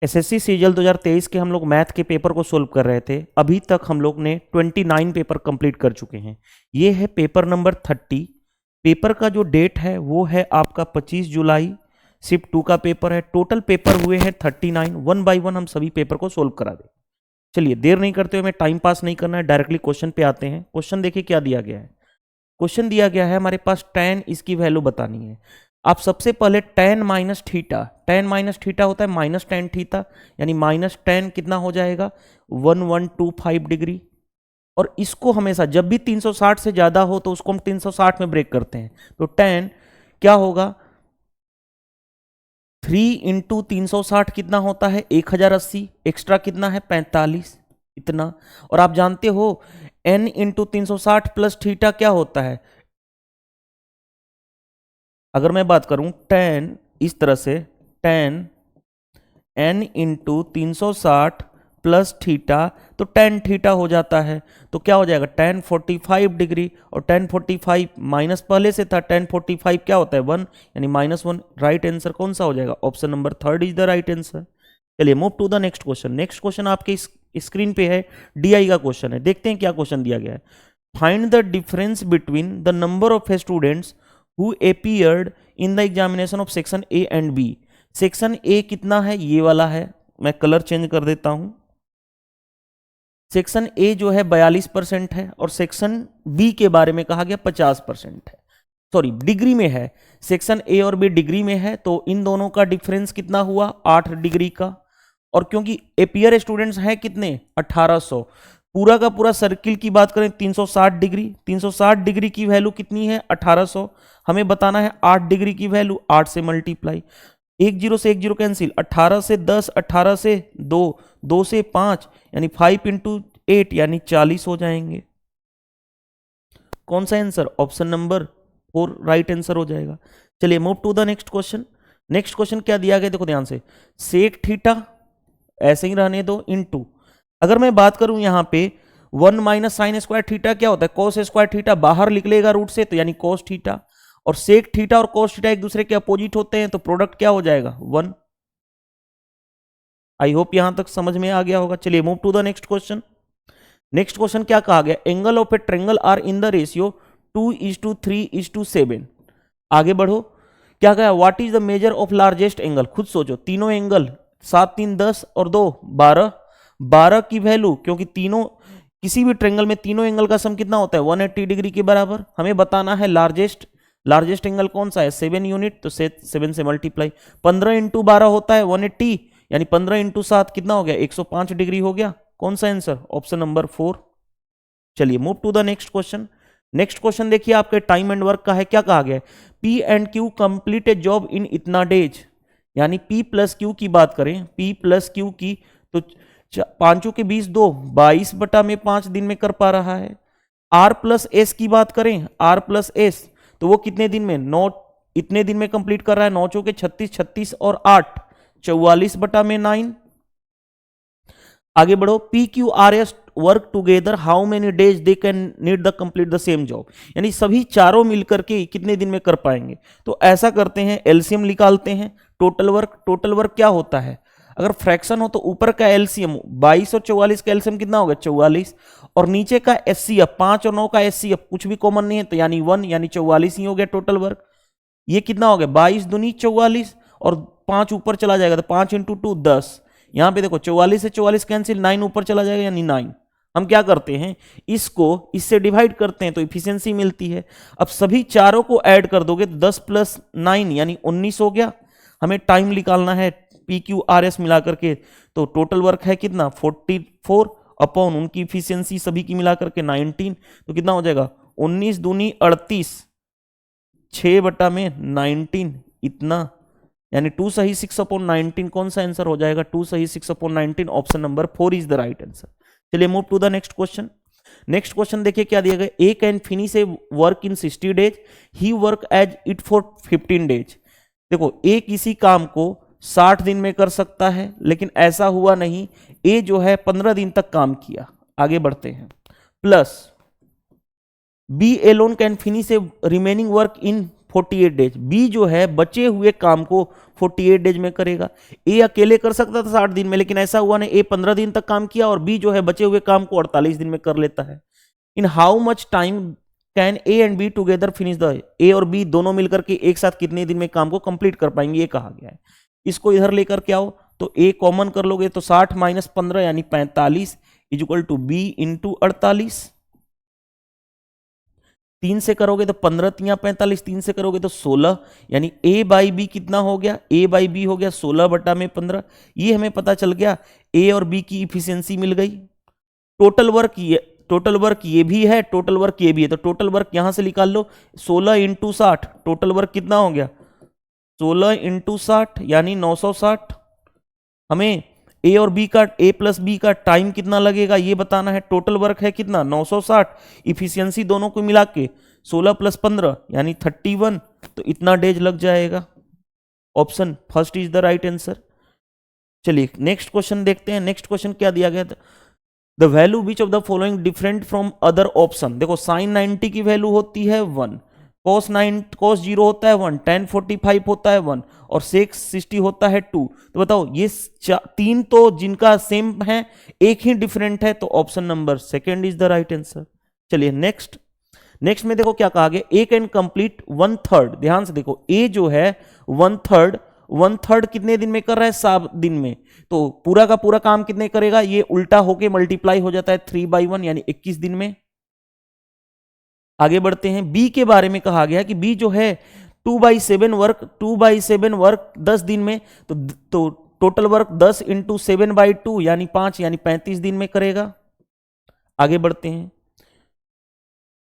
SSC CGL 2023 के हम लोग मैथ के पेपर को सोल्व कर रहे थे। अभी तक हम लोग ने 29 पेपर कंप्लीट कर चुके हैं। ये है पेपर नंबर 30। पेपर का जो डेट है वो है आपका 25 जुलाई। शिफ्ट 2 का पेपर है। टोटल पेपर हुए हैं 39। वन बाय वन हम सभी पेपर को सोल्व करा दें। चलिए देर नहीं करते हुए, हमें टाइम पास नहीं करना है, डायरेक्टली क्वेश्चन पे आते हैं। क्वेश्चन देखिए क्या दिया गया है। क्वेश्चन दिया गया है हमारे पास tan, इसकी वैल्यू बतानी है। आप सबसे पहले tan minus theta, tan minus theta होता है माइनस tan थीटा, यानी माइनस tan कितना हो जाएगा 1125 डिग्री। और इसको हमेशा जब भी 360 से ज्यादा हो तो उसको हम 360 में ब्रेक करते हैं। तो tan क्या होगा 3 इंटू 360 कितना होता है 1080, एक्स्ट्रा कितना है 45 इतना। और आप जानते हो n इंटू 360 प्लस थीटा क्या होता है। अगर मैं बात करूं tan इस तरह से tan n into 360 plus theta, तो tan थीटा हो जाता है। तो क्या हो जाएगा tan 45 डिग्री, और tan 45 माइनस पहले से था, tan 45 क्या होता है 1, यानी -1। राइट आंसर कौन सा हो जाएगा, option number 3 is the right answer. चलिए move to the next question. Next question आपके स्क्रीन पे है, डीआई का क्वेश्चन है। देखते हैं क्या क्वेश्चन दिया गया है। Find the difference between the number of students who appeared in the examination of section A and B. Section A कितना है, ये वाला है, मैं कलर चेंज कर देता हूं। सेक्शन ए जो है 42% है, और सेक्शन बी के बारे में कहा गया 50% है। सॉरी डिग्री में है, सेक्शन ए और बी डिग्री में है, तो इन दोनों का डिफरेंस कितना हुआ 8 डिग्री का। और क्योंकि एपियर स्टूडेंट्स हैं कितने 1800, पूरा का पूरा सर्किल की बात करें 360 डिग्री, 360 डिग्री की वैल्यू कितनी है 1800। हमें बताना है 8 डिग्री की वैल्यू, 8 से मल्टीप्लाई, 1 0 से 1 0 कैंसिल, 18 से 10, 18 से 2, 2 से 5, यानी 5 इंटू 8 यानी 40 हो जाएंगे। कौन सा answer, option number 4 right answer हो जाएगा। चलिए move to the next question. Next question क्या दिया गया देखो ध्यान से। सेक थीटा ऐसे ही रहने दो इनटू, अगर मैं बात करूं यहां पे 1 माइनस साइन स्क्वायर थीटा क्या होता है कोस स्क्वायर थीटा, बाहर निकलेगा रूट से तो यानी कोस थीटा, और सेक थीटा और कोस थीटा एक दूसरे के अपोजिट होते हैं, तो प्रोडक्ट क्या हो जाएगा 1। आई होप यहां तक समझ में आ गया होगा। चलिए move to the next question. Next question क्या कहा गया, angle of a triangle are in the ratio 2:3:7। आगे बढ़ो, क्या कहा what is the measure of largest angle. खुद सोचो, तीनों एंगल 7 3 10 और 2 12, 12 की वैल्यू, क्योंकि तीनों किसी भी ट्रायंगल में तीनों एंगल का सम कितना होता है 180 डिग्री के बराबर। हमें बताना है लार्जेस्ट एंगल कौन सा है 7 यूनिट, तो 7 से मल्टीप्लाई, 15 इंटू 12 होता है 180, यानी 15 इंटू 7 कितना हो गया 105 डिग्री हो गया। कौन सा आंसर, ऑप्शन नंबर 4। चलिए move to the next question. Next question देखिए आपके टाइम एंड वर्क का है। क्या कहा गया, P and Q complete A job in इतना डेज, यानी पी प्लस क्यू की बात करें, पी प्लस क्यू की, तो 5 के 20 2, 22/5 दिन में कर पा रहा है। आर प्लस एस की बात करें, आर प्लस एस, तो वो कितने दिन में 9 इतने दिन में कंप्लीट कर रहा है। 9 के 36, 36 और 8 44/9। आगे बढ़ो, P Q R S work together how many days they can need the complete the same job, यानी सभी चारों मिलकर के कितने दिन में कर पाएंगे। तो ऐसा करते हैं, एलसीएम निकालते हैं। टोटल वर्क क्या होता है, अगर फ्रैक्शन हो तो ऊपर का एलसीएम 22 और 44 का एलसीएम कितना होगा 44, और नीचे का एचसीएफ 5 और 9 का एचसीएफ कुछ भी कॉमन नहीं है, तो यानी 1, यानी 44 ही हो गया टोटल वर्क। ये कितना हो गया 22 दूनी 44, और 5 ऊपर चला जाएगा तो 5 इंटू 2 10। यहां पे देखो 44 से 44 कैंसिल, 9 ऊपर चला जाएगा यानी 9। हम क्या करते हैं, इसको इससे डिवाइड करते हैं तो इफिशियंसी मिलती है। अब सभी चारों को ऐड कर दोगे तो 10 + 9 यानी 19 हो गया। हमें टाइम निकालना है पी क्यू आर एस मिला करके, तो टोटल वर्क है कितना 44 अपॉन उनकी इफिशियंसी सभी की मिला करके 19, तो कितना हो जाएगा 19 दूनी 38, 6/19 इतना, यानी 2 सही 6/19। कौन सा आंसर हो जाएगा 2 सही 6/19, option number 4 is the right answer. चलिए move to the next question. Next question देखिए क्या दिया गया, A can finish a work in 60 days, he work as it for 15 days. देखो ए किसी काम को 60 दिन में कर सकता है, लेकिन ऐसा हुआ नहीं, ए जो है 15 दिन तक काम किया। आगे बढ़ते हैं, plus B alone can finish a remaining work in 48 days. B जो है बचे हुए काम को 48 डेज में करेगा। ए अकेले कर सकता था 60 दिन में, लेकिन ऐसा हुआ नहीं, ए 15 दिन तक काम किया और बी जो है बचे हुए काम को 48 दिन में कर लेता है। In how much time can A and B together finish the, A और बी दोनों मिलकर के एक साथ कितने दिन में काम को कंप्लीट कर पाएंगे, ये कहा गया है। इसको इधर लेकर के आओ तो ए कॉमन कर लोगे तो 60 माइनस 15 यानी 45 is equal to B into 48। 3 से करोगे तो 15 तिया 45, 3 से करोगे तो 16, यानी ए बाई बी कितना हो गया, ए बाई बी हो गया 16 बटा में 15। ये हमें पता चल गया, ए और बी की इफिशियंसी मिल गई। टोटल वर्क ये भी है, टोटल वर्क ये भी है, तो टोटल वर्क यहां से निकाल लो 16 इंटू 60, टोटल वर्क कितना हो गया 16 इंटू 60 यानी 960। हमें ए और बी का, ए प्लस बी का टाइम कितना लगेगा ये बताना है। टोटल वर्क है कितना 960, इफिशियंसी दोनों को मिला के 16 प्लस 15 यानी 31, तो इतना डेज लग जाएगा। Option first is the right answer. चलिए नेक्स्ट क्वेश्चन देखते हैं। नेक्स्ट क्वेश्चन क्या दिया गया था, the value which of the following different from other option. देखो साइन 90 की वैल्यू होती है 1, cos 0 होता है 1, tan 45 होता है 1 और sec 60 होता है 2। तो बताओ ये तीन तो जिनका सेम है, एक ही डिफरेंट है, तो option number second is the right answer. चलिए नेक्स्ट में देखो क्या कहा गया, ए कैन कंप्लीट 1/3। ध्यान से देखो, ए जो है 1/3 कितने दिन में कर रहा है 7 दिन में, तो पूरा का पूरा काम कितने करेगा, ये उल्टा होके मल्टीप्लाई हो जाता है 3/1 यानी 21 दिन में। आगे बढ़ते हैं, बी के बारे में कहा गया कि बी जो है 2/7 वर्क 10 दिन में, तो टोटल वर्क 10 इंटू 7/2 यानी 5 यानी 35 दिन में करेगा। आगे बढ़ते हैं,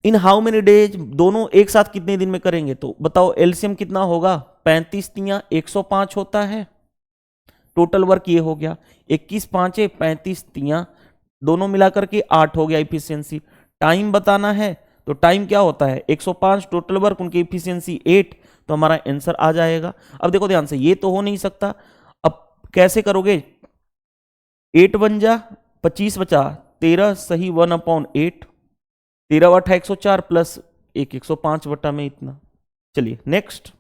इन हाउ मेनी डेज, दोनों एक साथ कितने दिन में करेंगे, तो बताओ एलसीएम कितना होगा, 35 तिया 105 होता है। टोटल वर्क ये हो गया 21 5 35 तिया दोनों मिलाकर के 8 हो गया इफिशियंसी। टाइम बताना है तो टाइम क्या होता है 105, टोटल वर्क उनकी इफिशियंसी 8, तो हमारा आंसर आ जाएगा। अब देखो ध्यान से, ये तो हो नहीं सकता, अब कैसे करोगे, 8 बन जा 25 बचा 13 सही 1/8, 13 बटा 104 प्लस 105 बटा में इतना। चलिए नेक्स्ट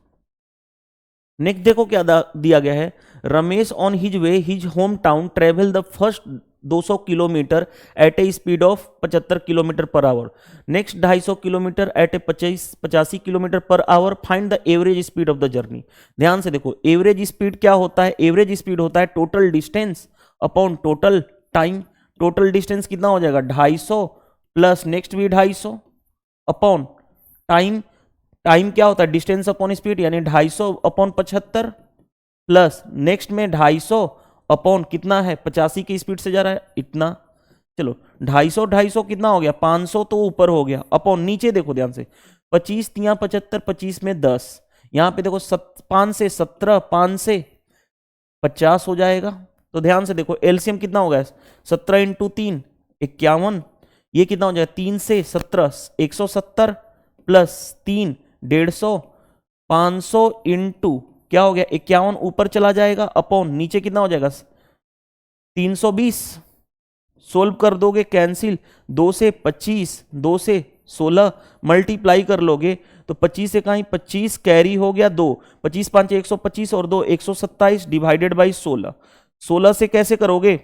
देखो क्या दिया गया है, Ramesh on his way his home town travel the first 200 kilometre at a speed of 75 kilometre per hour, next 250 kilometre at a 85 kilometre per hour, find the average speed of the journey. ध्यान से देखो, average speed क्या होता है, average speed होता है total distance upon total time. Total distance कितना हो जाएगा 250 प्लस नेक्स्ट भी 250 अपॉन टाइम। टाइम क्या होता है डिस्टेंस अपॉन स्पीड यानी 250 अपॉन 75 प्लस नेक्स्ट में 250 अपॉन कितना है 85 की स्पीड से जा रहा है इतना। चलो 250 कितना हो गया 500 तो ऊपर हो गया, अपॉन नीचे देखो ध्यान से 25 तिया 75, 25 में 10, यहां पे देखो 5 से 17, 5 से 50 हो जाएगा। तो ध्यान से देखो एलसीएम कितना होगा 17 इंटू 3 51, ये कितना हो जाएगा 3 से 17 170 प्लस 3 150, 500 इंटू क्या हो गया 51 ऊपर चला जाएगा अपॉन नीचे कितना हो जाएगा 320। सोल्व कर दोगे कैंसिल, 2 से 25 2 से 16 मल्टीप्लाई कर लोगे तो 25 से कहीं 25 कैरी हो गया 2, 25 5 125 और 2 127 डिवाइडेड बाई 16। 16 से कैसे करोगे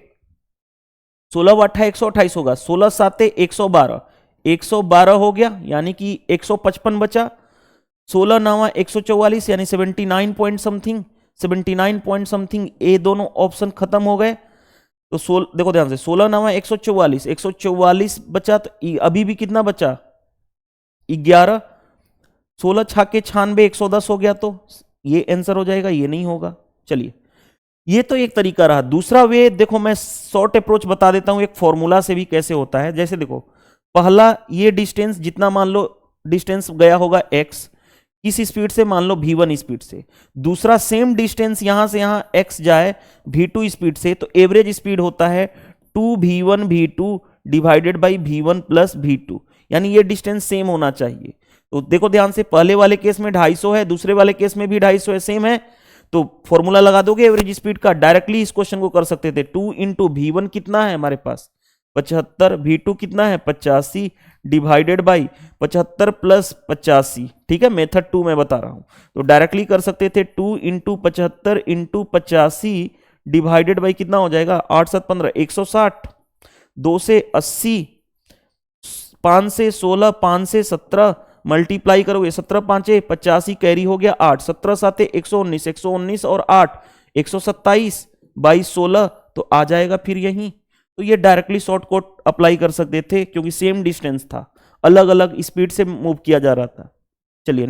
16 बटा 128 होगा, 16 7 112, 112 हो गया यानी कि 155 बचा, 16 9 144 यानी 79 पॉइंट समथिंग, ए दोनों ऑप्शन खत्म हो गए। तो देखो ध्यान से 16 9 144 बचा, तो अभी भी कितना बचा 11, 16 छाके 96 110 हो गया, तो ये आंसर हो जाएगा, ये नहीं होगा। चलिए ये तो एक तरीका रहा। दूसरा वे देखो, मैं शॉर्ट अप्रोच बता देता हूं एक फॉर्मूला से भी कैसे होता है। जैसे देखो पहला ये डिस्टेंस जितना मान लो डिस्टेंस गया होगा x इस स्पीड से, मान लो v1 स्पीड से, दूसरा सेम डिस्टेंस यहां से यहां x जाए v2 स्पीड से, तो एवरेज स्पीड होता है 2v1 v2 divided by v1 plus v2, यानी ये डिस्टेंस सेम होना चाहिए। तो देखो ध्यान से, पहले वाले केस में 250 है, दूसरे वाले केस में भी 250 है, सेम है, तो फॉर्मूला लगा दोगे एवरेज स्पीड का। डायरेक्टली इस क्वेश्चन को कर सकते थे, 2 इंटू v1 कितना है हमारे पास 75, v2 कितना है 85 डिवाइडेड बाई 75 प्लस 85। ठीक है, मेथड 2 में बता रहा हूं, तो डायरेक्टली कर सकते थे 2 इंटू 75 इंटू 85 डिवाइडेड बाई कितना हो जाएगा 8 7 15 160, 2 से 80, 5 से 16, 5 से 17 मल्टीप्लाई करोगे 17 5 85 कैरी हो गया 8, 17 7 119, 119 और 8 127 22 16 तो आ जाएगा फिर यही। तो ये डायरेक्टली शॉर्ट कट अप्लाई कर सकते थे क्योंकि सेम डिस्टेंस था, अलग अलग स्पीड से मूव किया जा रहा था। चलिए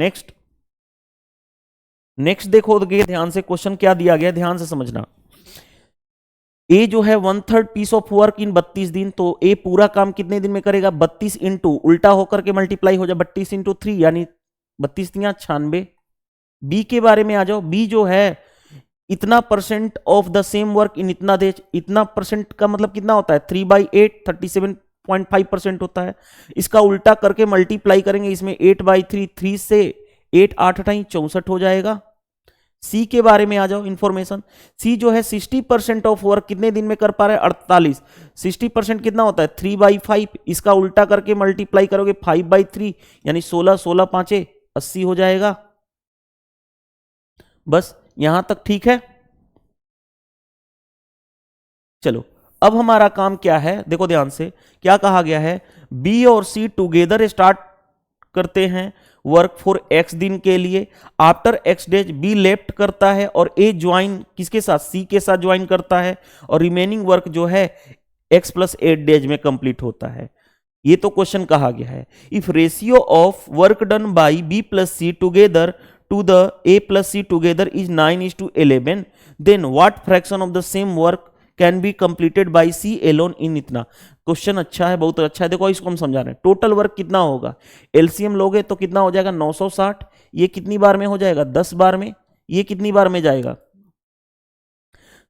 नेक्स्ट देखोगे ध्यान से, क्वेश्चन क्या दिया गया ध्यान से समझना। ए जो है 1/3 पीस ऑफ वर्क इन 32 दिन, तो ए पूरा काम कितने दिन में करेगा 32 इंटू उल्टा होकर के मल्टीप्लाई हो जाए 32 इंटू 3 यानी 32 96। बी के बारे में आ जाओ, बी जो है इतना percent of the same work in इतना देश, इतना परसेंट का मतलब कितना होता है 3/8 37.5% होता है। इसका उल्टा करके मल्टीप्लाई करेंगे इसमें 8/3, 3 से 8 8 64 हो जाएगा। सी के बारे में आ जाओ इंफॉर्मेशन, सी जो है 60% ऑफ वर्क कितने दिन में कर पा रहे हैं 48, 60% कितना होता है 3/5, इसका उल्टा करके मल्टीप्लाई करोगे 5/3 यानी 16 16 5 80 हो जाएगा। बस यहां तक ठीक है। चलो अब हमारा काम क्या है, देखो ध्यान से क्या कहा गया है, बी और सी टुगेदर स्टार्ट करते हैं वर्क फॉर एक्स दिन के लिए, after x days be left करता है और ए ज्वाइन किसके साथ सी के साथ ज्वाइन करता है और रिमेनिंग वर्क जो है एक्स प्लस 8 डेज में कंप्लीट होता है। ये तो क्वेश्चन कहा गया है, if ratio of work done by B plus C together to the A plus C together is 9:11, then what fraction of the same work can be completed by C alone in इतना। Question अच्छा है, बहुत अच्छा है। देखो इसको हम समझा रहे हैं, टोटल वर्क कितना होगा, एलसीएम लोगे तो कितना हो जाएगा 960, ये कितनी बार में हो जाएगा 10 बार में, ये कितनी बार में जाएगा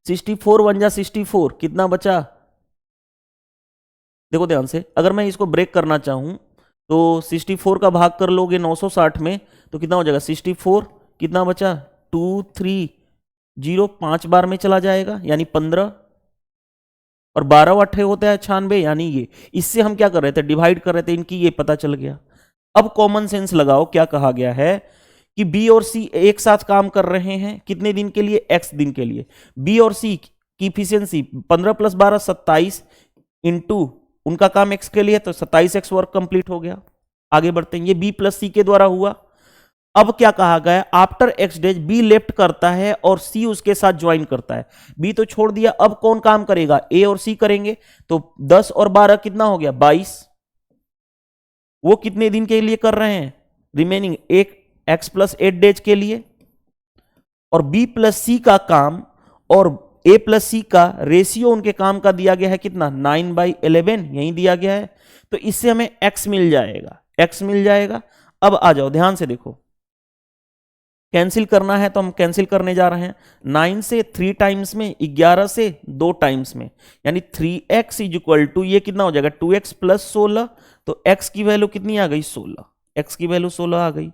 64 1 जा 64 कितना बचा। देखो ध्यान से, अगर मैं इसको ब्रेक करना चाहूं तो 64 का भाग कर लोगे 960 में तो कितना हो जाएगा 64 कितना बचा 2 3 0 5 बार में चला जाएगा यानी 15 और 12 अट्ठे होता है 96 यानी ये, इससे हम क्या कर रहे थे डिवाइड कर रहे थे इनकी, ये पता चल गया। अब कॉमन सेंस लगाओ, क्या कहा गया है कि बी और सी एक साथ काम कर रहे हैं कितने दिन के लिए एक्स दिन के लिए, बी और सी की इफिशियंसी 15 + 12 27 इंटू उनका काम एक्स के लिए तो 27x वर्क कंप्लीट हो गया। आगे बढ़ते हैं, ये बी प्लस सी के द्वारा हुआ। अब क्या कहा गया, after x days be left करता है और सी उसके साथ ज्वाइन करता है। बी तो छोड़ दिया, अब कौन काम करेगा, ए और सी करेंगे। तो 10 और 12 कितना हो गया 22, वो कितने दिन के लिए कर रहे हैं रिमेनिंग एक एक्स प्लस 8 डेज के लिए। और बी प्लस सी का काम और ए प्लस सी का रेशियो उनके काम का दिया गया है कितना 9/11 यही दिया गया है। तो इससे हमें एक्स मिल जाएगा, एक्स मिल जाएगा। अब आ जाओ ध्यान से देखो, कैंसिल करना है तो हम कैंसिल करने जा रहे हैं, 9 से 3 टाइम्स में, 11 से 2 टाइम्स में, यानी 3x इक्वल टू ये कितना हो जाएगा 2x + 16। तो x की वैल्यू कितनी आ गई 16, x की वैल्यू 16 आ गई।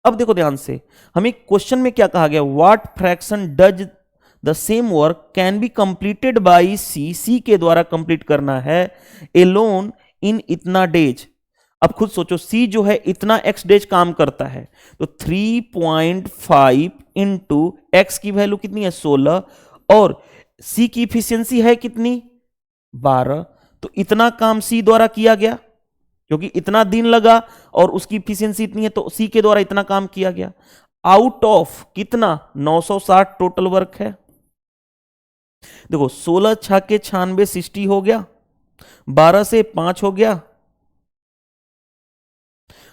अब देखो ध्यान से, हमें क्वेश्चन में क्या कहा गया, what fraction does the same work can be completed by C, C के द्वारा कंप्लीट करना है एलोन इन इतना डेज। अब खुद सोचो, सी जो है इतना एक्स डेज काम करता है तो 3.5 इंटू एक्स की वैल्यू कितनी है 16 और सी की इफिशियंसी है कितनी 12, तो इतना काम सी द्वारा किया गया क्योंकि इतना दिन लगा और उसकी इफिशियंसी इतनी है तो सी के द्वारा इतना काम किया गया। आउट ऑफ कितना 960 टोटल वर्क है। देखो 16 6 के 96 60 हो गया, 12 से 5 हो गया।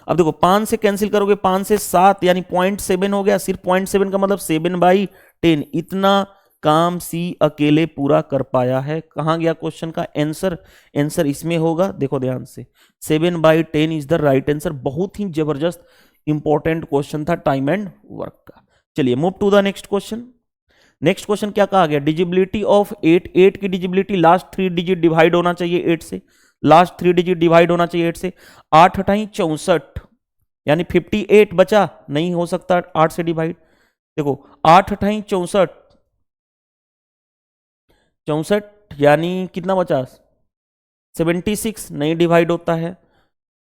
अब देखो 5 से कैंसिल करोगे 5 से 7 यानी 0.7 हो गया, सिर्फ 0.7 का मतलब 7/10, इतना काम सी अकेले पूरा कर पाया है। कहां गया क्वेश्चन का आंसर, आंसर इसमें होगा। देखो ध्यान से 7/10 इज द राइट आंसर। बहुत ही जबरदस्त इंपॉर्टेंट क्वेश्चन था टाइम एंड वर्क का। चलिए move to the next question. Next question क्या कहा गया, डिजिबिलिटी ऑफ 8 की डिजिबिलिटी लास्ट 3 डिजिट डिवाइड होना चाहिए 8 से, लास्ट 3 डिजिट डिवाइड होना चाहिए 8 से। 8 × 64 यानी 58 बचा, नहीं हो सकता 8 से डिवाइड। देखो 8 × 64 64 यानी कितना बचा 76, नहीं डिवाइड होता है।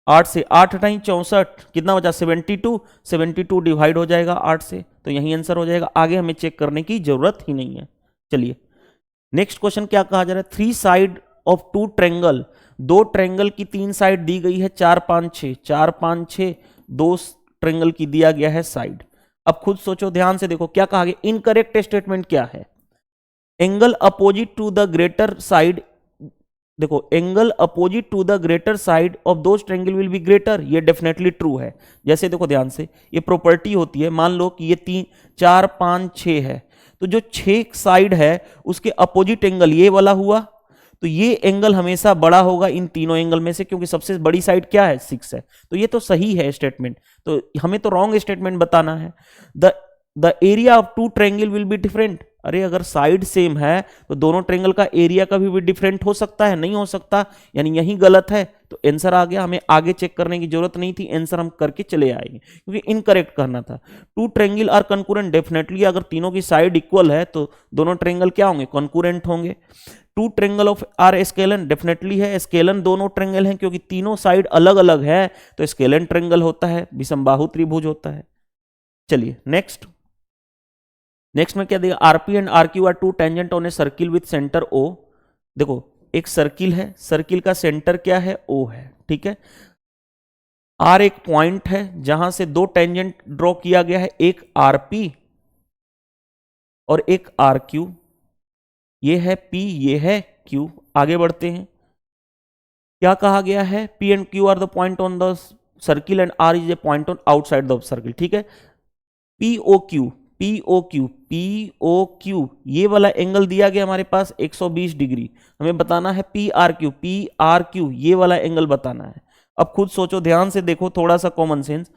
8 से 8 टाइम 64 कितना बचा 72, 72 डिवाइड हो जाएगा 8 से, तो यही आंसर हो जाएगा। आगे हमें चेक करने की जरूरत ही नहीं है। चलिए नेक्स्ट क्वेश्चन क्या कहा जा रहा है, 3 साइड ऑफ 2 ट्रेंगल, दो ट्रेंगल की 3 साइड दी गई है, 4 5 6, 4 5 6, दो ट्रेंगल की दिया गया है साइड। अब खुद सोचो, ध्यान से देखो क्या कहा गया, इनकरेक्ट स्टेटमेंट क्या है, angle opposite to the greater side, देखो angle opposite to the greater side of those triangle will be greater, ये डेफिनेटली ट्रू है। जैसे देखो ध्यान से, ये प्रॉपर्टी होती है, मान लो कि ये 3 4 5 6 है, तो जो 6 साइड है उसके अपोजिट एंगल ये वाला हुआ, तो ये एंगल हमेशा बड़ा होगा इन तीनों एंगल में से, क्योंकि सबसे बड़ी साइड क्या है 6 है, तो ये तो सही है स्टेटमेंट। तो हमें तो रॉन्ग स्टेटमेंट बताना है। The area of 2 triangle will be different, अरे अगर साइड सेम है तो दोनों ट्रायंगल का एरिया का भी डिफरेंट हो सकता है, नहीं हो सकता, यानी यही गलत है, तो आंसर आ गया। हमें आगे चेक करने की जरूरत नहीं थी, आंसर हम करके चले आएंगे, क्योंकि इनकरेक्ट करना था। 2 ट्रायंगल आर कंकरेंट, डेफिनेटली अगर तीनों की साइड इक्वल है तो दोनों ट्रायंगल क्या होंगे, कंकरेंट होंगे। 2 triangle of are scalene, definitely है, स्केलन दोनों ट्रायंगल हैं, क्योंकि तीनों साइड अलग अलग है तो स्केलन ट्रायंगल होता है, विषमबाहु त्रिभुज होता है। चलिए नेक्स्ट में क्या देगा, RP and RQ are 2 tangent on a circle with centre O. देखो एक सर्किल है, सर्किल का सेंटर क्या है, ओ है, ठीक है। आर एक पॉइंट है जहां से 2 टेंजेंट ड्रॉ किया गया है, एक आरपी और एक आरक्यू, ये है पी, ये है क्यू। आगे बढ़ते हैं, क्या कहा गया है, P and Q are the point on the circle and R is a point on outside the circle, ठीक है। PO Q, PO Q, PO Q, ये वाला एंगल दिया गया हमारे पास 120 डिग्री, हमें बताना है P R Q, P R Q, ये वाला एंगल बताना है। अब खुद सोचो, ध्यान से देखो, थोड़ा सा कॉमन सेंस,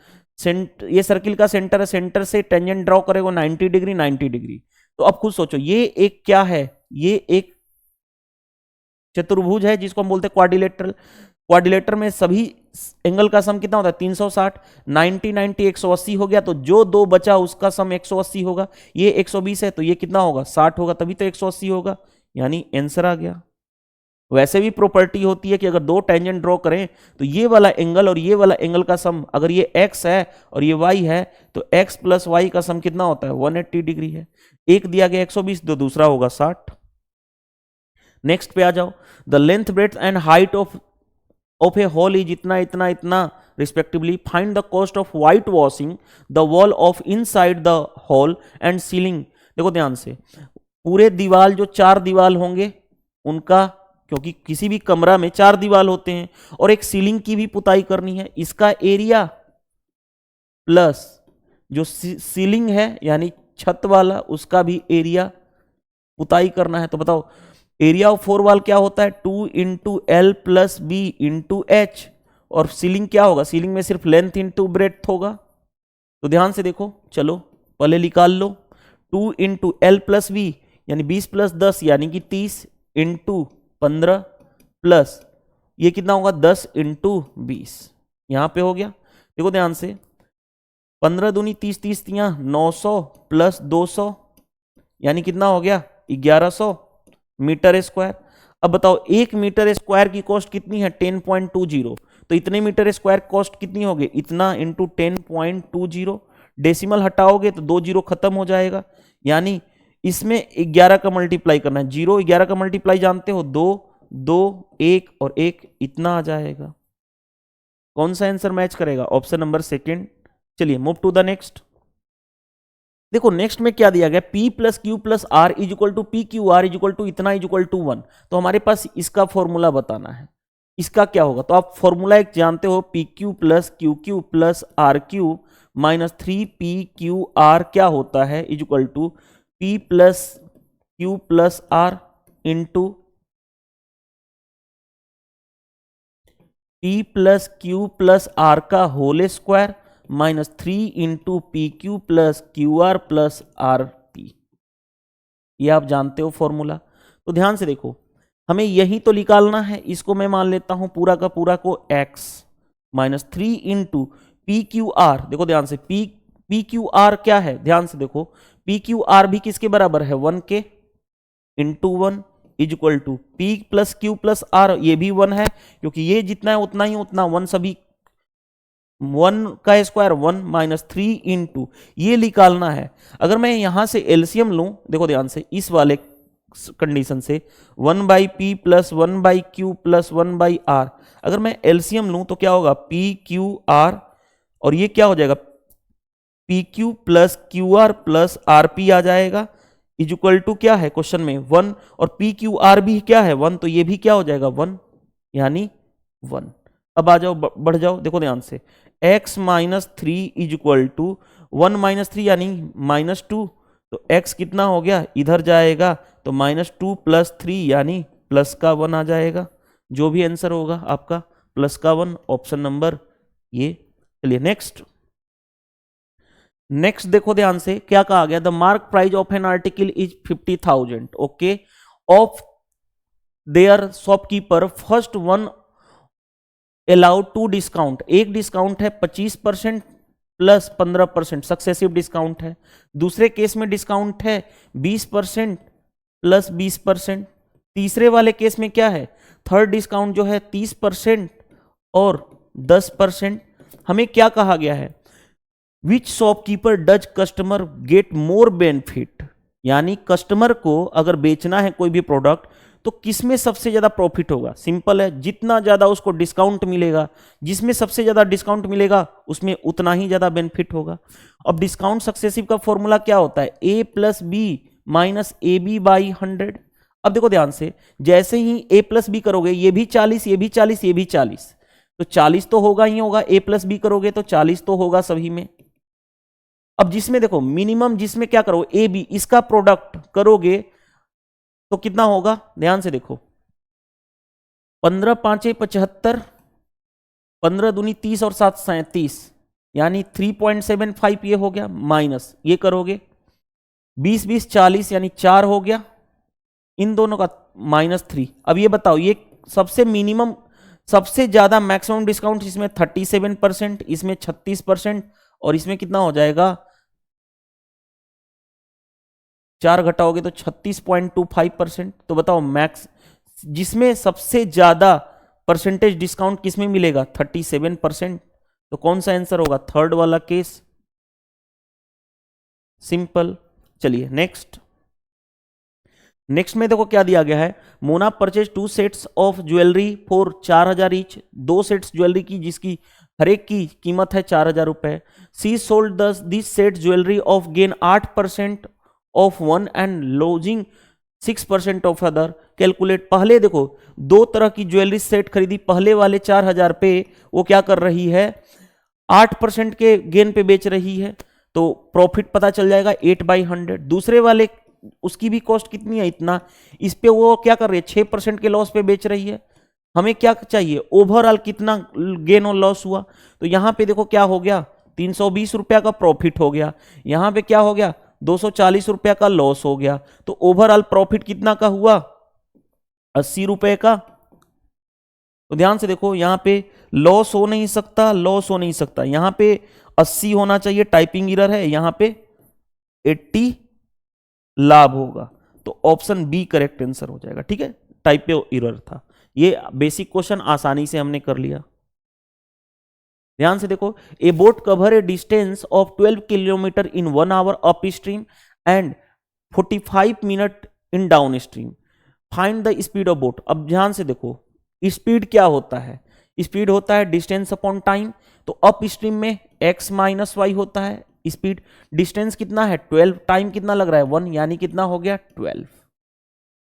ये सर्किल का सेंटर है, सेंटर से टेंजेंट ड्रॉ करेगा 90 डिग्री, 90 डिग्री, तो अब खुद सोचो ये एक क्या है, ये एक चतुर्भुज है जिसको हम बोलते हैं क्वाड्रिलेटरल। क्वाड्रिलेटर में सभी एंगल का सम कितना होता है 360, 90 90 180 हो गया, तो जो दो बचा उसका सम 180 होगा। ये 120 है तो ये कितना होगा 60 होगा, तभी तो 180 होगा, यानी आंसर आ गया। वैसे भी प्रॉपर्टी होती है कि अगर दो टेंजेंट ड्रॉ करें तो ये वाला एंगल और ये वाला एंगल का सम, अगर ये x है और ये y है तो x प्लस वाई का सम कितना होता है 180 डिग्री है। एक दिया गया 120 तो दूसरा होगा 60। नेक्स्ट पे आ जाओ, the length breadth and height of A hall is इतना इतना इतना respectively, find the cost of white washing the wall of inside the hall and ceiling. देखो ध्यान से, पूरे दीवाल जो 4 दीवाल होंगे उनका, क्योंकि किसी भी कमरा में 4 दीवाल होते हैं, और एक सीलिंग की भी पुताई करनी है, इसका एरिया प्लस जो सीलिंग है यानी छत वाला उसका भी एरिया पुताई करना है। तो बताओ एरिया ऑफ 4 वॉल क्या होता है 2 into L plus B into H, और सीलिंग क्या होगा, सीलिंग में सिर्फ लेंथ इंटू ब्रेड्थ होगा। तो ध्यान से देखो, चलो पहले निकाल लो, 2 इंटू एल प्लस बी यानी 20 प्लस 10 यानी कि 30 इंटू 15 प्लस ये कितना होगा 10 इंटू 20, यहां पे हो गया। देखो ध्यान से, 15 दूनी 30, 30 तियां 900 प्लस 200 यानी कितना हो गया 1100 मीटर स्क्वायर। अब बताओ 1 मीटर स्क्वायर की कॉस्ट कितनी है 10.20, तो इतने मीटर स्क्वायर कॉस्ट कितनी होगी, इतना इंटू 10.20। डेसिमल हटाओगे तो 2 जीरो खत्म हो जाएगा, यानी इसमें 11 का मल्टीप्लाई करना है, 0 11 का मल्टीप्लाई जानते हो 2 2 1 और 1, इतना आ जाएगा। कौन सा आंसर मैच करेगा, ऑप्शन नंबर सेकंड। चलिए मूव टू द नेक्स्ट। देखो नेक्स्ट में क्या दिया गया, P plus Q plus R is equal to P Q R is equal to इतना इज इक्वल टू 1। तो हमारे पास इसका फॉर्मूला बताना है, इसका क्या होगा। तो आप फॉर्मूला एक जानते हो, P Q plus Q Q plus R Q minus 3 PQ R क्या होता है is equal to P plus Q plus R into P plus Q plus R का whole square minus 3 into P Q plus Q R plus R P. ये आप जानते हो formula. तो ध्यान से देखो, हमें यही तो निकालना है, इसको मैं मान लेता हूं पूरा का पूरा को x minus 3 into P Q are. देखो ध्यान से, पी क्यू आर क्या है, ध्यान से देखो, पी क्यू आर भी किसके बराबर है 1 के into 1 is equal to P plus Q plus R, ये भी 1 है, क्योंकि ये जितना है उतना ही उतना 1 सभी 1 का स्क्वायर 1 माइनस 3 इंटू, ये निकालना है। अगर मैं यहां से एलसीएम लूं, देखो ध्यान से, इस वाले कंडीशन से 1 by P plus 1 by Q plus 1 by R, अगर मैं एलसीएम लूं तो क्या होगा, पी क्यू आर, और ये क्या हो जाएगा, P Q plus Q R plus R P आ जाएगा, इज इक्वल टू क्या है क्वेश्चन में 1, और पी क्यू आर भी क्या है 1, तो ये भी क्या हो जाएगा 1, यानी 1। अब आ जाओ, बढ़ जाओ, देखो ध्यान से, x minus three is equal to 1 minus three यानी -2, तो x कितना हो गया, इधर जाएगा तो -2 प्लस 3 यानी प्लस का 1 आ जाएगा। जो भी आंसर होगा आपका प्लस का 1, ऑप्शन नंबर ये। चलिए नेक्स्ट, नेक्स्ट देखो ध्यान से क्या कहा गया, the mark price of an article is 50,000, okay, of their shopkeeper first one allowed to discount, एक डिस्काउंट है 25% प्लस 15%, सक्सेसिव डिस्काउंट है। दूसरे केस में डिस्काउंट है 20% प्लस 20%। तीसरे वाले केस में क्या है, थर्ड डिस्काउंट जो है 30% और 10%। हमें क्या कहा गया है, which shopkeeper does customer get more benefit, यानी कस्टमर को अगर बेचना है कोई भी प्रोडक्ट तो किसमें सबसे ज्यादा प्रॉफिट होगा। सिंपल है, जितना ज्यादा उसको डिस्काउंट मिलेगा, जिसमें सबसे ज्यादा डिस्काउंट मिलेगा उसमें उतना ही ज्यादा बेनिफिट होगा। अब डिस्काउंट सक्सेसिव का फॉर्मूला क्या होता है, A plus B minus A B by 100। अब देखो ध्यान से, जैसे ही ए प्लस बी करोगे, ये भी 40, ये भी 40, ये भी 40, तो 40 तो होगा ही होगा, ए प्लस बी करोगे तो 40 तो होगा सभी में। अब जिसमें देखो मिनिमम, जिसमें क्या करो, ए बी, इसका प्रोडक्ट करोगे तो कितना होगा, ध्यान से देखो, 15 5 75, 15 दूनी 30 और 7 37, यानी 3.75 ये हो गया, माइनस ये करोगे 20 20 40 यानी 4 हो गया, इन दोनों का -3। अब ये बताओ, ये सबसे मिनिमम, सबसे ज्यादा मैक्सिमम डिस्काउंट इसमें 37%, इसमें 36%, और इसमें कितना हो जाएगा, 4 घटाओगे तो 36.25%। तो बताओ मैक्स, जिसमें सबसे ज्यादा परसेंटेज डिस्काउंट किसमें मिलेगा, 37%। तो कौन सा आंसर होगा, थर्ड वाला केस, सिंपल। चलिए नेक्स्ट, नेक्स्ट में देखो क्या दिया गया है, Mona purchase 2 sets of jewellery for 4000 each, 2 sets jewellery की जिसकी हर एक की कीमत है 4000 रुपए। She sold this set jewellery of gain 8% of one and losing 6% of other, calculate. पहले देखो, दो तरह की ज्वेलरी सेट खरीदी, पहले वाले 4000 पे वो क्या कर रही है, 8% के गेन पे बेच रही है, तो प्रॉफिट पता चल जाएगा 8/100। दूसरे वाले उसकी भी कॉस्ट कितनी है, इतना, इस पे वो क्या कर रही है, 6% के लॉस पे बेच रही है। हमें क्या चाहिए, ओवरऑल कितना गेन और लॉस हुआ। तो यहां पे देखो क्या हो गया, 320 रुपया का प्रॉफिट हो गया, यहां पे क्या हो गया, 240 रुपया का लॉस हो गया। तो ओवरऑल प्रॉफिट कितना का हुआ, 80 रुपए का। तो ध्यान से देखो, यहां पे लॉस हो नहीं सकता, लॉस हो नहीं सकता, यहां पे 80 होना चाहिए, टाइपिंग एरर है, यहां पे 80 लाभ होगा। तो ऑप्शन बी करेक्ट आंसर हो जाएगा, ठीक है, टाइप पे एरर था। ये बेसिक क्वेश्चन आसानी से हमने कर लिया। ध्यान से देखो, ए boat cover A distance of 12 kilometre in 1 hour up stream and 45 minute in down stream, find the speed of boat. अब ध्यान से देखो, स्पीड क्या होता है, स्पीड होता है डिस्टेंस अपॉन टाइम। तो अप स्ट्रीम में x माइनस वाई होता है स्पीड, डिस्टेंस कितना है 12, टाइम कितना लग रहा है 1, यानी कितना हो गया 12।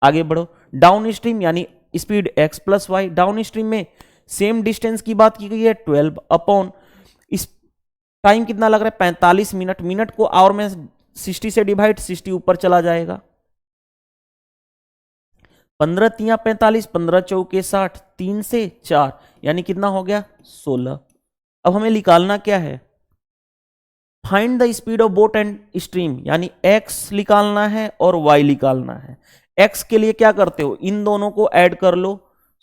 आगे बढ़ो, डाउन स्ट्रीम यानी speed x plus Y, downstream में सेम डिस्टेंस की बात की गई है 12 अपॉन, इस टाइम कितना लग रहा है 45 मिनट, मिनट को आवर में 60 से डिवाइड, 60 ऊपर चला जाएगा, 15 तिया 45, 15 चौके 60, 3 से 4 यानी कितना हो गया 16। अब हमें निकालना क्या है, find the speed of boat and stream, यानी x निकालना है और y निकालना है। x के लिए क्या करते हो, इन दोनों को ऐड कर लो,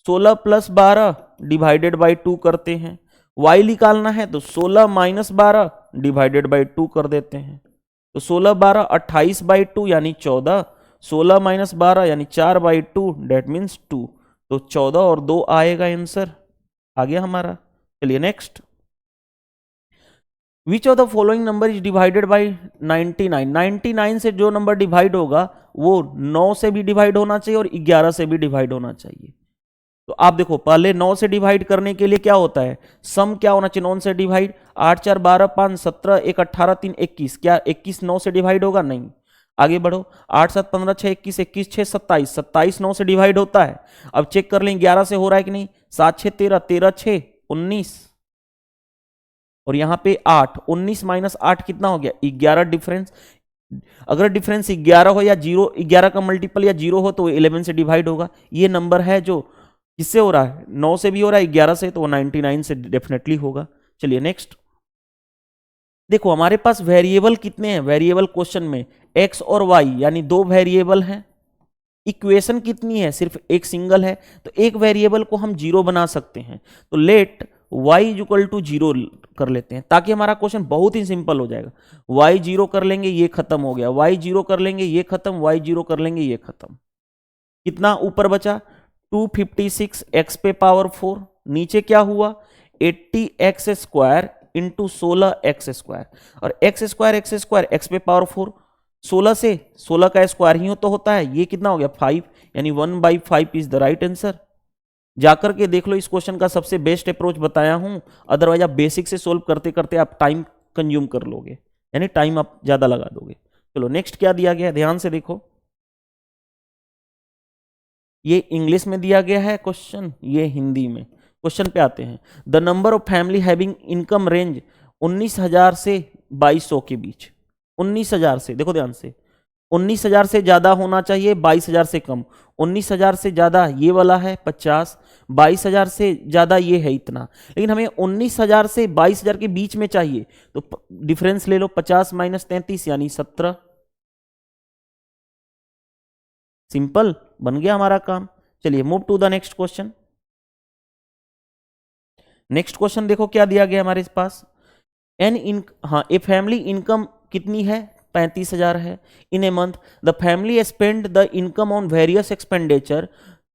16 प्लस 12 डिवाइडेड बाई 2 करते हैं। y निकालना है तो 16 माइनस 12 डिवाइडेड बाई 2 कर देते हैं। तो 16 12 28/2 यानी 14, 16 माइनस 12 यानी 4/2, डेट मीन्स 2। तो 14 और 2 आएगा आंसर, आ गया हमारा। चलिए next, which of the following number is divided by 99? 99 से जो नंबर डिवाइड होगा वो 9 से भी डिवाइड होना चाहिए और 11 से भी डिवाइड होना चाहिए। तो आप देखो पहले 9 से डिवाइड करने के लिए क्या होता है, सम क्या होना चाहिए 9 से डिवाइड, 8 4 12 5 17 1 18 3 21, क्या 21 9 से डिवाइड होगा? नहीं। आगे बढ़ो, 8 7 15 6 21 21 6 27, 27 9 से डिवाइड होता है। अब चेक कर लें 11 से हो रहा है कि नहीं, 7 6 13 13 6 19 और यहां पे 8, 19 माइनस 8 कितना हो गया 11 डिफरेंस। अगर डिफरेंस 11 हो या 0, 11 का मल्टीपल या 0 हो तो 11 से डिवाइड होगा। ये नंबर है जो किससे हो रहा है, 9 से भी हो रहा है 11 से, तो 99 से डेफिनेटली होगा। चलिए नेक्स्ट देखो, हमारे पास वेरिएबल कितने हैं वेरिएबल क्वेश्चन में, x और y यानी दो वेरिएबल हैं। इक्वेशन कितनी है, सिर्फ एक सिंगल है, तो एक वेरिएबल को हम जीरो बना सकते हैं। तो let y equal to zero कर लेते हैं ताकि हमारा क्वेश्चन बहुत ही सिंपल हो जाएगा। y जीरो कर लेंगे ये खत्म हो गया, y जीरो कर लेंगे ये खत्म, y जीरो कर लेंगे ये खत्म। कितना ऊपर बचा 256 x पे पावर 4, नीचे क्या हुआ 80x square into 16x square, और x स्क्वायर x पे पावर 4, 16 से 16 का स्क्वायर ही तो होता है, ये कितना हो गया 5, यानी 1/5 इज द राइट आंसर। जाकर के देख लो, इस क्वेश्चन का सबसे बेस्ट अप्रोच बताया हूं, अदरवाइज आप बेसिक से सोल्व करते करते आप टाइम कंज्यूम कर लोगे, यानी टाइम आप ज्यादा लगा दोगे। चलो नेक्स्ट क्या दिया गया, ध्यान से देखो, ये इंग्लिश में दिया गया है क्वेश्चन, ये हिंदी में। क्वेश्चन पे आते हैं, the number of family having income range 19,000 से 2200 के बीच। 19,000 से, देखो ध्यान से, 19,000 से ज्यादा होना चाहिए, 22,000 से कम। 19,000 से ज्यादा ये वाला है 50, 22,000 से ज्यादा ये है इतना, लेकिन हमें 19,000 से 22,000 के बीच में चाहिए, तो डिफरेंस ले लो, 50 माइनस 33 यानी 17। सिंपल बन गया हमारा काम। चलिए move to the next question. Next question देखो क्या दिया गया हमारे पास, ए फैमिली इनकम कितनी है 35,000 है। In a month the family spend the income on various expenditure,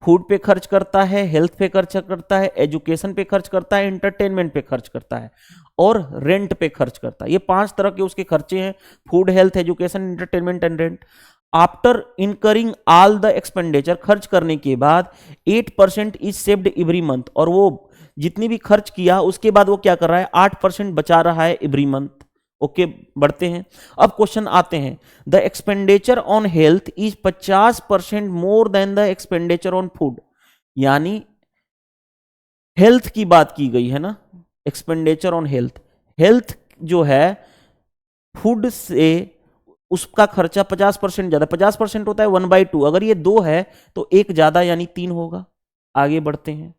food पे खर्च करता है, हेल्थ पे खर्च करता है, एजुकेशन पे खर्च करता है, एंटरटेनमेंट पे खर्च करता है और रेंट पे खर्च करता है। ये 5 तरह के उसके खर्चे हैं, food, health, education, entertainment and rent. After incurring all the expenditure, खर्च करने के बाद 8% इज सेव्ड एवरी मंथ, और वो जितनी भी खर्च किया उसके बाद वो क्या कर रहा है 8% बचा रहा है एवरी मंथ। ओके बढ़ते हैं, अब क्वेश्चन आते हैं, the expenditure on health is 50% more than the expenditure on food, यानी हेल्थ की बात की गई है ना, एक्सपेंडिचर ऑन हेल्थ, हेल्थ जो है फूड से उसका खर्चा 50% ज्यादा, 50% होता है 1/2, अगर ये 2 है तो 1 ज्यादा यानी 3 होगा। आगे बढ़ते हैं,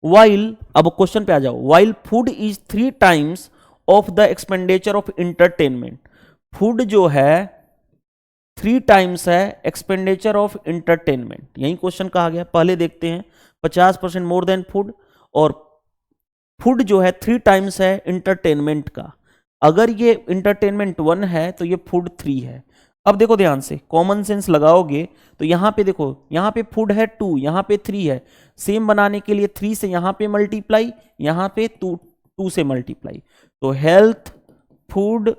वाइल, अब क्वेश्चन पे आ जाओ, while food is 3 times of the expenditure of entertainment, food जो है 3 टाइम्स है एक्सपेंडिचर ऑफ इंटरटेनमेंट, यही क्वेश्चन कहा गया। पहले देखते हैं 50% मोर देन फूड, और फूड जो है 3 टाइम्स है इंटरटेनमेंट का, अगर ये इंटरटेनमेंट 1 है तो ये फूड 3 है। अब देखो ध्यान से, कॉमन सेंस लगाओगे तो यहां पे देखो, यहां पे फूड है 2, यहां पे 3 है, सेम बनाने के लिए 3 से यहां पे मल्टीप्लाई, यहां पे 2 से मल्टीप्लाई, तो हेल्थ फूड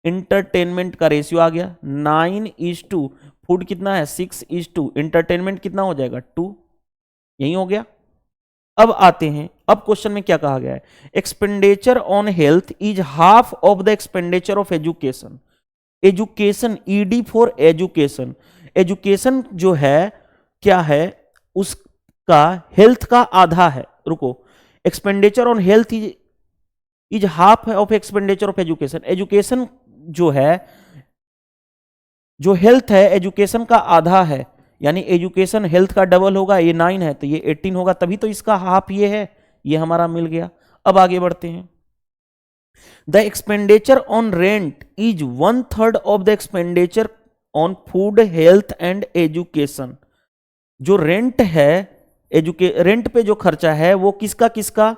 इंटरटेनमेंट का रेशियो आ गया 9:2, फूड कितना है 6:2, इंटरटेनमेंट कितना हो जाएगा 2, यही हो गया। अब आते हैं, अब क्वेश्चन में क्या कहा गया है, expenditure on health is half of the expenditure of education, education ED for education, education जो है क्या है उसका हेल्थ का आधा है, रुको, expenditure on health is half of expenditure of education, education जो है, जो हेल्थ है एजुकेशन का आधा है, यानी एजुकेशन हेल्थ का डबल होगा, ये 9 है तो ये 18 होगा, तभी तो इसका हाफ ये है, ये हमारा मिल गया। अब आगे बढ़ते हैं, the expenditure on rent is 1/3 of the expenditure on food health and education, जो रेंट है रेंट पे जो खर्चा है वो किसका किसका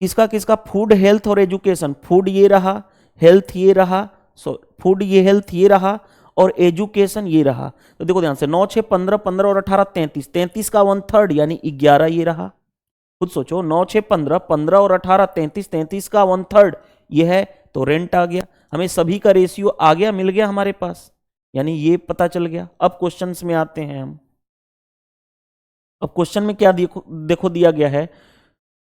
किसका किसका, फूड हेल्थ और एजुकेशन, फूड ये रहा, हेल्थ ये रहा, फूड ये हेल्थ ये रहा और एजुकेशन ये रहा। तो देखो ध्यान से 9 6 15 15 और 18 33, 33 का 1/3 यानी 11 ये रहा। खुद सोचो, 9 6 15, 15 और 18 33, 33 का 1/3 ये है, तो रेंट आ गया। हमें सभी का रेशियो आ गया, मिल गया हमारे पास, यानी ये पता चल गया। अब क्वेश्चंस में आते हैं हम। अब क्वेश्चन में क्या देखो दिया गया है,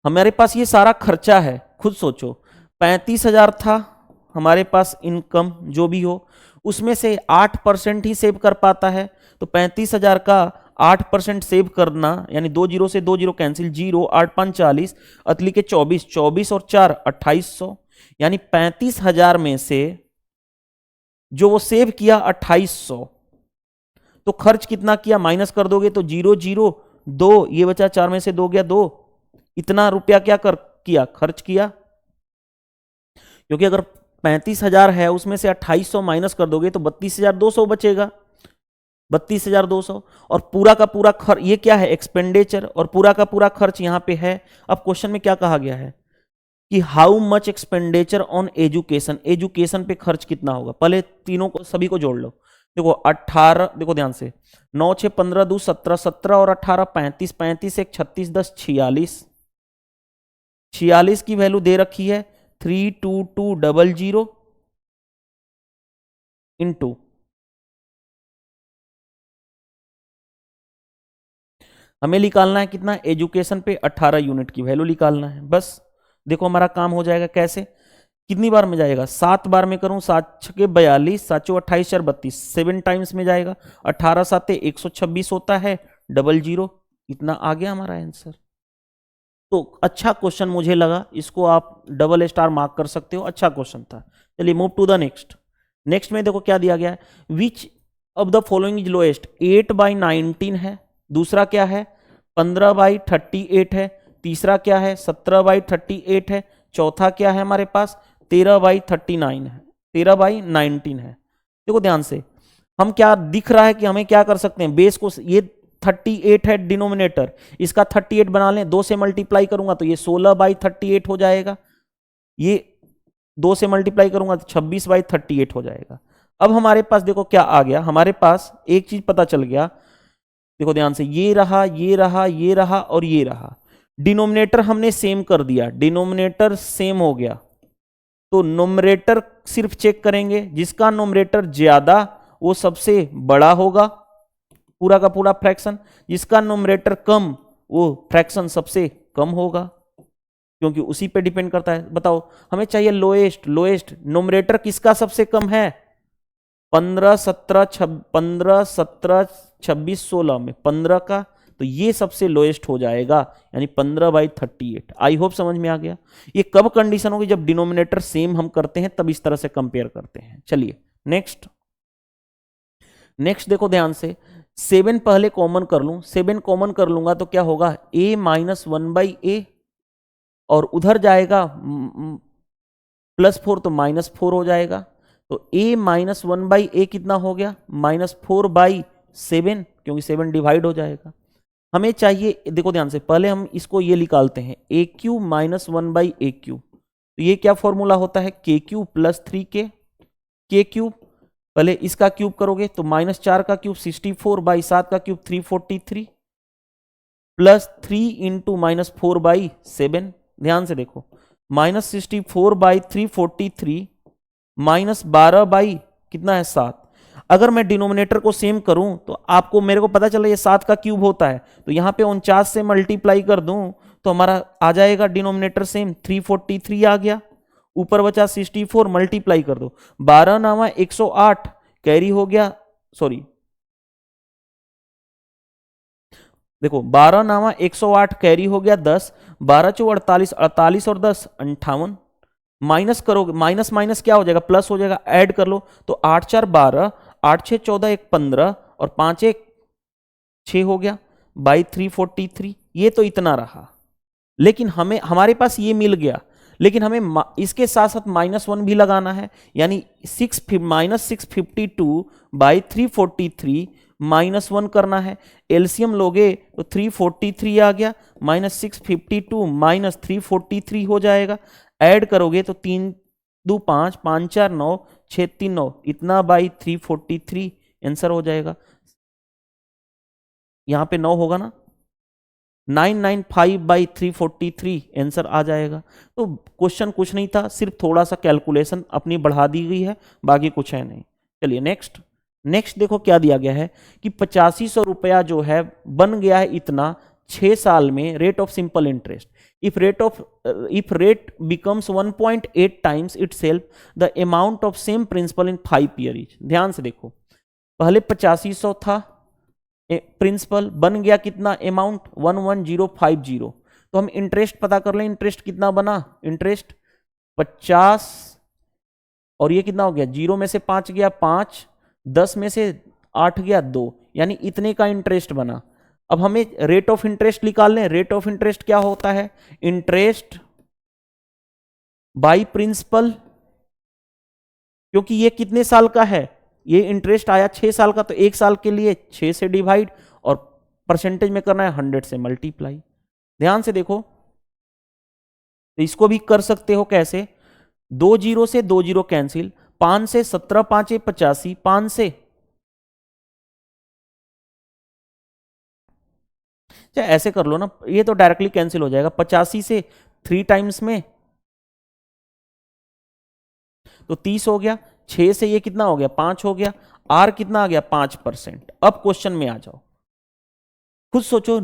हमारे पास ये सारा खर्चा है। खुद सोचो, 35,000 था हमारे पास इनकम, जो भी हो, उसमें से 8% ही सेव कर पाता है। तो 35,000 का 8% सेव करना, यानी 2 जीरो से 2 जीरो कैंसिल, 0 8 5 40, अतली के 24, 24 और 4 2800, यानी 35,000 में से जो वो सेव किया 2800, तो खर्च कितना किया माइनस कर दोगे तो 0 0 2, ये बचा 4 में से 2 गया 2, इतना रुपया क्या किया, खर्च किया। क्योंकि अगर 35,000 है उसमें से 2800 माइनस कर दोगे तो 32,200 बचेगा, 32,200। और पूरा का पूरा खर्च, ये क्या है, एक्सपेंडिचर, और पूरा का पूरा खर्च यहां पे है। अब क्वेश्चन में क्या कहा गया है कि how much expenditure on education, education पे खर्च कितना होगा। पहले तीनों को, सभी को जोड़ लो। देखो 18, देखो ध्यान से, 9 6 15 2 17, 17 और 18 35, 35 1 36 10 46, 46 की वैल्यू दे रखी है 32200 इंटू, हमें निकालना है कितना, एजुकेशन पे 18 यूनिट की वैल्यू निकालना है। बस देखो हमारा काम हो जाएगा। कैसे, कितनी बार में जाएगा, 7 बार में करूं, 7 छके 42, 7 चौ 28 4 32, 7 टाइम्स में जाएगा। 18 7 126 होता है, 00, इतना आ गया हमारा आंसर। तो अच्छा क्वेश्चन मुझे लगा, इसको आप डबल स्टार मार्क कर सकते हो, अच्छा क्वेश्चन था। चलिए move to the next. Next में देखो क्या दिया गया है, which of the following is lowest, 8/19 है, दूसरा क्या है 15/38 है, तीसरा क्या है 17/38 है, चौथा क्या है हमारे पास 13/39 है, 13/19 है। देखो ध्यान से, हम क्या दिख रहा है कि हमें क्या कर सकते हैं, बेस को, ये 38 है डिनोमिनेटर, इसका 38 बना लें, 2 से मल्टीप्लाई करूंगा तो ये 16/38 हो जाएगा, ये 2 से मल्टीप्लाई करूंगा तो 26/38 हो जाएगा। अब हमारे पास देखो क्या आ गया, हमारे पास एक चीज पता चल गया। देखो ध्यान से, ये रहा ये रहा ये रहा और ये रहा, डिनोमिनेटर हमने सेम कर दिया, डिनोमिनेटर सेम हो गया, तो नोमरेटर सिर्फ चेक करेंगे, जिसका नोमरेटर ज्यादा वो सबसे बड़ा होगा, पूरा का पूरा फ्रैक्शन, जिसका नोमरेटर कम वो फ्रैक्शन सबसे कम होगा, क्योंकि उसी पे डिपेंड करता है। बताओ हमें चाहिए लोएस्ट, लोएस्ट नोमरेटर किसका सबसे कम है, 15 17 26 16 में 15 का, तो ये सबसे लोएस्ट हो जाएगा, यानी 15/38। आई होप समझ में आ गया। ये कब कंडीशन होगी, जब डिनोमिनेटर सेम हम करते हैं तब इस तरह से कंपेयर करते हैं। चलिए नेक्स्ट, नेक्स्ट देखो ध्यान से, 7 पहले कॉमन कर लूं, 7 कॉमन कर लूंगा तो क्या होगा, a - 1/a, और उधर जाएगा +4 तो -4 हो जाएगा, तो a - 1/a कितना हो गया, -4/7, क्योंकि 7 डिवाइड हो जाएगा। हमें चाहिए, देखो ध्यान से, पहले हम इसको ये निकालते हैं, AQ - 1/AQ, तो ये क्या फॉर्मूला होता है, KQ + 3K, K क्यूब, पहले इसका क्यूब करोगे तो -4 का क्यूब 64/7 का क्यूब 343, +3 इंटू -4/7, ध्यान से देखो, -64/343 -12 कितना है 7। अगर मैं डिनोमिनेटर को सेम करूं तो आपको, मेरे को पता चला ये 7 का क्यूब होता है, तो यहां पे 49 से मल्टीप्लाई कर दूं तो हमारा आ जाएगा डिनोमिनेटर सेम, 343 आ गया, ऊपर बचा 64, मल्टीप्लाई कर दो, 12 नामा 108 कैरी हो गया, सॉरी देखो 12 नामा 108 कैरी हो गया 10, 12 चौ 48, 48 और 10 58, माइनस करोगे, माइनस माइनस क्या हो जाएगा, प्लस हो जाएगा, ऐड कर लो तो 8 4 12, 8 6 14 1 15 और 5 1 6 हो गया बाई 343, ये तो इतना रहा। लेकिन हमें, हमारे पास ये मिल गया, लेकिन हमें इसके साथ साथ -1 भी लगाना है, यानी -652/343 -1 करना है। एलसीएम लोगे तो 343 आ गया, -652 - 343 हो जाएगा, ऐड करोगे तो 3 2 5 5 4 9 6 3 9, इतना बाई 343 आंसर हो जाएगा। यहां पे 9 होगा ना, 995/343 आंसर आ जाएगा। तो क्वेश्चन कुछ नहीं था, सिर्फ थोड़ा सा कैलकुलेशन अपनी बढ़ा दी गई है, बाकी कुछ है नहीं। चलिए नेक्स्ट देखो क्या दिया गया है कि 8500 रुपया जो है बन गया है इतना 6 साल में, rate of simple interest. If rate becomes 1.8 times itself the amount of same principal in 5 year each. ध्यान से देखो, पहले 8500 था प्रिंसिपल, बन गया कितना अमाउंट 11050। तो हम इंटरेस्ट पता कर लें, इंटरेस्ट कितना बना, इंटरेस्ट 50 और ये कितना हो गया, 0 में से 5 गया 5, 10 में से 8 गया 2, यानी इतने का इंटरेस्ट बना। अब हमें रेट ऑफ इंटरेस्ट निकाल लें। रेट ऑफ इंटरेस्ट क्या होता है, इंटरेस्ट बाई प्रिंसिपल, क्योंकि ये कितने साल का है, ये इंटरेस्ट आया 6 साल का, तो 1 साल के लिए 6 से डिवाइड और परसेंटेज में करना है 100 से मल्टीप्लाई। ध्यान से देखो, तो इसको भी कर सकते हो कैसे, 2 जीरो से 2 जीरो कैंसिल, 5 से 17 5 85, 5 से ऐसे कर लो ना, ये तो डायरेक्टली कैंसिल हो जाएगा, 85 से 3 टाइम्स में तो 30 हो गया, 6 से ये कितना हो गया 5 हो गया, आर कितना आ गया 5%। अब क्वेश्चन में आ जाओ, खुद सोचो,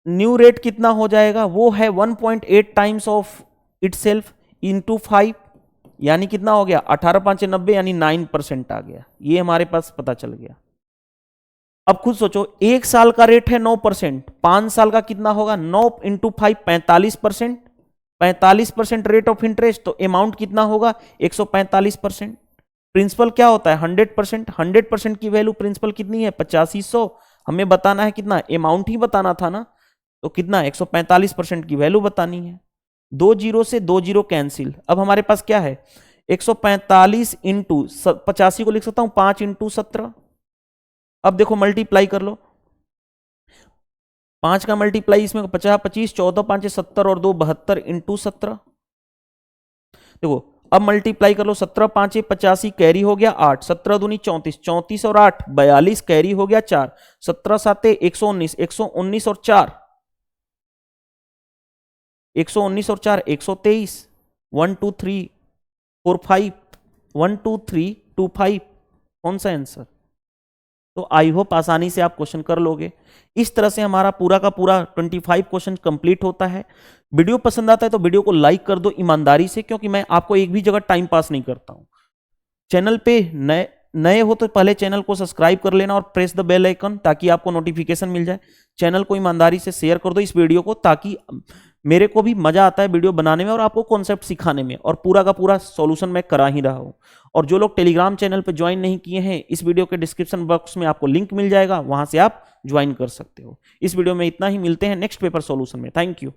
न्यू रेट कितना हो जाएगा, वो है 1.8 टाइम्स ऑफ इटसेल्फ इनटू 5, यानी कितना हो गया 18 5 90, यानी 9% आ गया। ये हमारे पास पता चल गया। अब खुद सोचो, 1 साल का रेट है 9%, 5 साल का कितना होगा 9 इंटू 5 45%, 45% रेट ऑफ इंटरेस्ट, तो अमाउंट कितना होगा 145%। प्रिंसिपल क्या होता है 100%, 100% की वैल्यू प्रिंसिपल कितनी है 8500, हमें बताना है कितना, अमाउंट ही बताना था ना, तो कितना 145% की वैल्यू बतानी है। 2 जीरो से 2 जीरो कैंसिल, अब हमारे पास क्या है 145 इंटू 85 को लिख सकता हूं 5 इंटू 17। अब देखो मल्टीप्लाई कर लो, 5 का मल्टीप्लाई इसमें 50 25 14 5 70 और 2 72 इंटू 17। देखो अब मल्टीप्लाई कर लो, 17 5 85 कैरी हो गया 8, 17 दूनी 34, 34 और 8 42 कैरी हो गया 4, 17 7 119, 119 और 4 119 और 4 123, 1 2 3 4 5, 1 2 3 2 5, कौन सा आंसर। तो आई होप आसानी से आप क्वेश्चन कर लोगे। इस तरह से हमारा पूरा का पूरा 25 क्वेश्चन कंप्लीट होता है। वीडियो पसंद आता है तो वीडियो को लाइक कर दो ईमानदारी से, क्योंकि मैं आपको एक भी जगह टाइम पास नहीं करता हूं। चैनल पे नए हो तो पहले चैनल को सब्सक्राइब कर लेना और प्रेस द बेल आइकन, ताकि आपको नोटिफिकेशन मिल जाए। चैनल को ईमानदारी से शेयर कर दो इस वीडियो को, ताकि मेरे को भी मजा आता है वीडियो बनाने में और आपको कॉन्सेप्ट सिखाने में, और पूरा का पूरा सॉल्यूशन मैं करा ही रहा हूं। और जो लोग टेलीग्राम चैनल पर ज्वाइन नहीं किए हैं, इस वीडियो के डिस्क्रिप्शन बॉक्स में आपको लिंक मिल जाएगा, वहां से आप ज्वाइन कर सकते हो। इस वीडियो में इतना ही, मिलते हैं नेक्स्ट पेपर सॉल्यूशन में। Thank you.